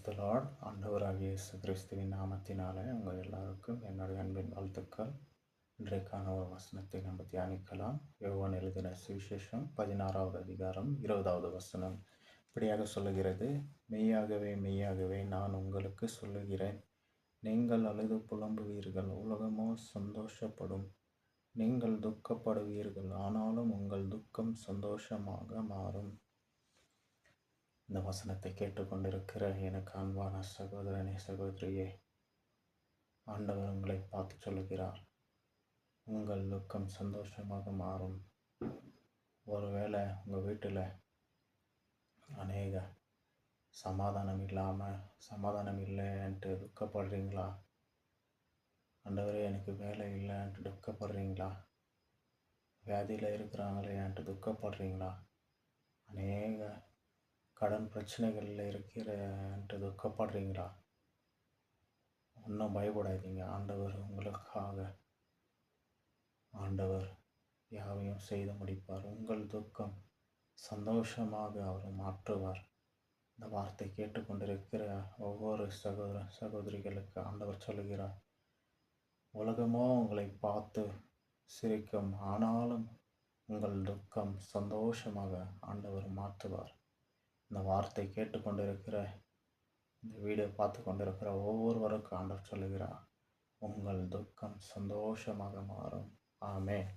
த Lord. ஆண்டவராகிய இயேசு கிறிஸ்துவின் நாமத்தினாலே உங்கள் எல்லாருக்கும் என்னுடைய அன்பின் வாழ்த்துக்கள். இன்றைக்கான ஒரு வசனத்தை நம்ம தியானிக்கலாம். யோவான் எழுதின சுவிசேஷம் 16வது அதிகாரம் 20வது வசனம் இப்படியாக சொல்லுகிறது: மெய்யாகவே மெய்யாகவே நான் உங்களுக்கு சொல்லுகிறேன், நீங்கள் அழுது புலம்புவீர்கள், உலகமோ சந்தோஷப்படும். நீங்கள் துக்கப்படுவீர்கள், ஆனாலும் உங்கள் துக்கம் சந்தோஷமாக மாறும். இந்த வசனத்தை கேட்டுக்கொண்டிருக்கிற எனக்கு அன்பான சகோதரனே, சகோதரியே, ஆண்டவர் உங்களை பார்த்து சொல்லுகிறார், உங்கள் துக்கம் சந்தோஷமாக மாறும். ஒருவேளை உங்கள் வீட்டில் அநேக சமாதானம் இல்லைன்ட்டு துக்கப்படுறீங்களா? ஆண்டவரே எனக்கு வேலை இல்லைன்ட்டு துக்கப்படுறீங்களா? வியாதியில் இருக்கிறாங்களேன்ட்டு துக்கப்படுறீங்களா? அநேக கடன் பிரச்சனைகளில் இருக்கிறன்ட்டு துக்கப்படுறீங்களா? ஒன்றும் பயப்படாதீங்க. ஆண்டவர் யாவையும் செய்து முடிப்பார். உங்கள் துக்கம் சந்தோஷமாக அவர் மாற்றுவார். இந்த வார்த்தை கேட்டுக்கொண்டிருக்கிற ஒவ்வொரு சகோதரிகளுக்கு ஆண்டவர் சொல்லுகிறார், உலகமோ உங்களை பார்த்து சிரிக்கும், ஆனாலும் உங்கள் துக்கம் சந்தோஷமாக ஆண்டவர் மாற்றுவார். இந்த வார்த்தை கேட்டுக்கொண்டிருக்கிற, இந்த வீடியோ பார்த்து கொண்டிருக்கிற ஒவ்வொருவருக்கும் ஆண்டவர் சொல்லுகிறார், உங்கள் துக்கம் சந்தோஷமாக மாறும். ஆமென்.